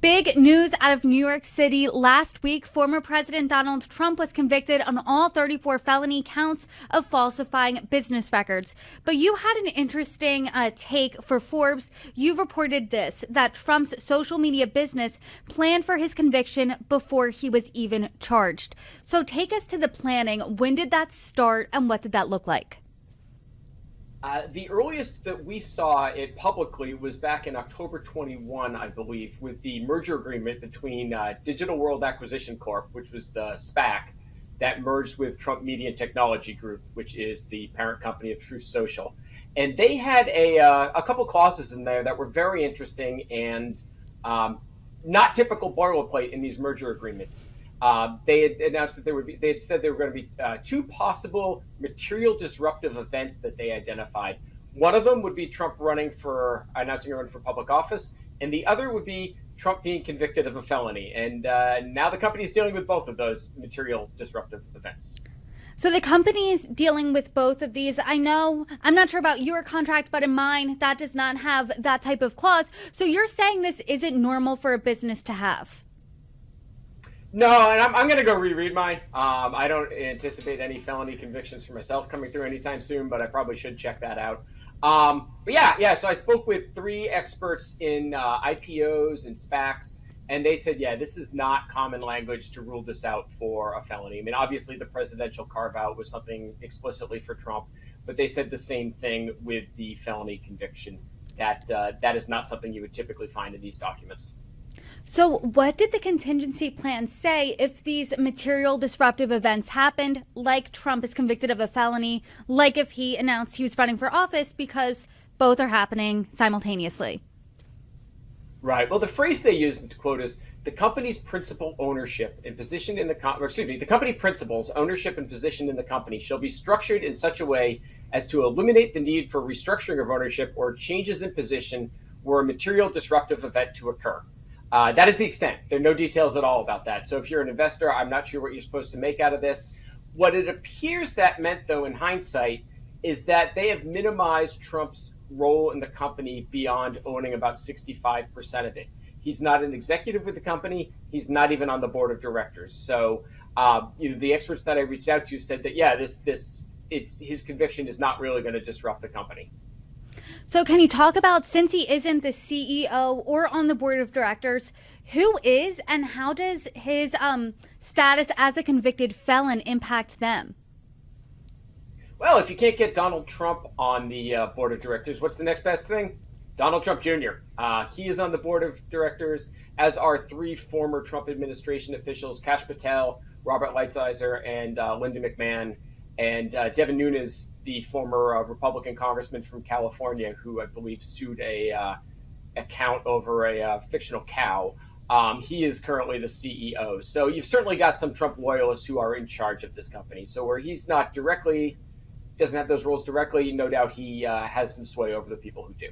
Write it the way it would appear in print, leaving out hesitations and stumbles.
Big news out of New York City last week. Former President Donald Trump was convicted on all 34 felony counts of falsifying business records. But you had an interesting take for Forbes. You reported this, that Trump's social media business planned for his conviction before he was even charged. So take us to the planning. When did that start and what did that look like? The earliest that we saw it publicly was back in October 21, I believe, with the merger agreement between Digital World Acquisition Corp., which was the SPAC that merged with Trump Media and Technology Group, which is the parent company of Truth Social. And they had a couple clauses in there that were very interesting and not typical boilerplate in these merger agreements. They had announced that they had said there were going to be two possible material disruptive events that they identified. One of them would be Trump announcing a run for public office, and the other would be Trump being convicted of a felony. And now the company is dealing with both of those material disruptive events. So the company is dealing with both of these. I'm not sure about your contract, but in mine, that does not have that type of clause. So you're saying this isn't normal for a business to have? No, and I'm going to go reread mine. I don't anticipate any felony convictions for myself coming through anytime soon, but I probably should check that out. But yeah. So I spoke with three experts in IPOs and SPACs, and they said, yeah, this is not common language to rule this out for a felony. I mean, obviously the presidential carve-out was something explicitly for Trump, but they said the same thing with the felony conviction, that that is not something you would typically find in these documents. So what did the contingency plan say if these material disruptive events happened, like Trump is convicted of a felony, like if he announced he was running for office, because both are happening simultaneously? Right. Well, the phrase they use, to quote, is the company's principal ownership and position in the the company principals ownership and position in the company shall be structured in such a way as to eliminate the need for restructuring of ownership or changes in position were a material disruptive event to occur. That is the extent. There are no details at all about that. So if you're an investor, I'm not sure what you're supposed to make out of this. What it appears that meant, though, in hindsight, is that they have minimized Trump's role in the company beyond owning about 65% of it. He's not an executive with the company. He's not even on the board of directors. So the experts that I reached out to said that, yeah, his conviction is not really going to disrupt the company. So can you talk about, since he isn't the CEO or on the board of directors, who is and how does his status as a convicted felon impact them? Well, if you can't get Donald Trump on the board of directors, what's the next best thing? Donald Trump Jr. He is on the board of directors, as are three former Trump administration officials, Kash Patel, Robert Lighthizer, and Linda McMahon, and Devin Nunes, the former Republican congressman from California, who I believe sued a account over a fictional cow. He is currently the CEO. So you've certainly got some Trump loyalists who are in charge of this company. So where he's not doesn't have those roles directly, no doubt he has some sway over the people who do.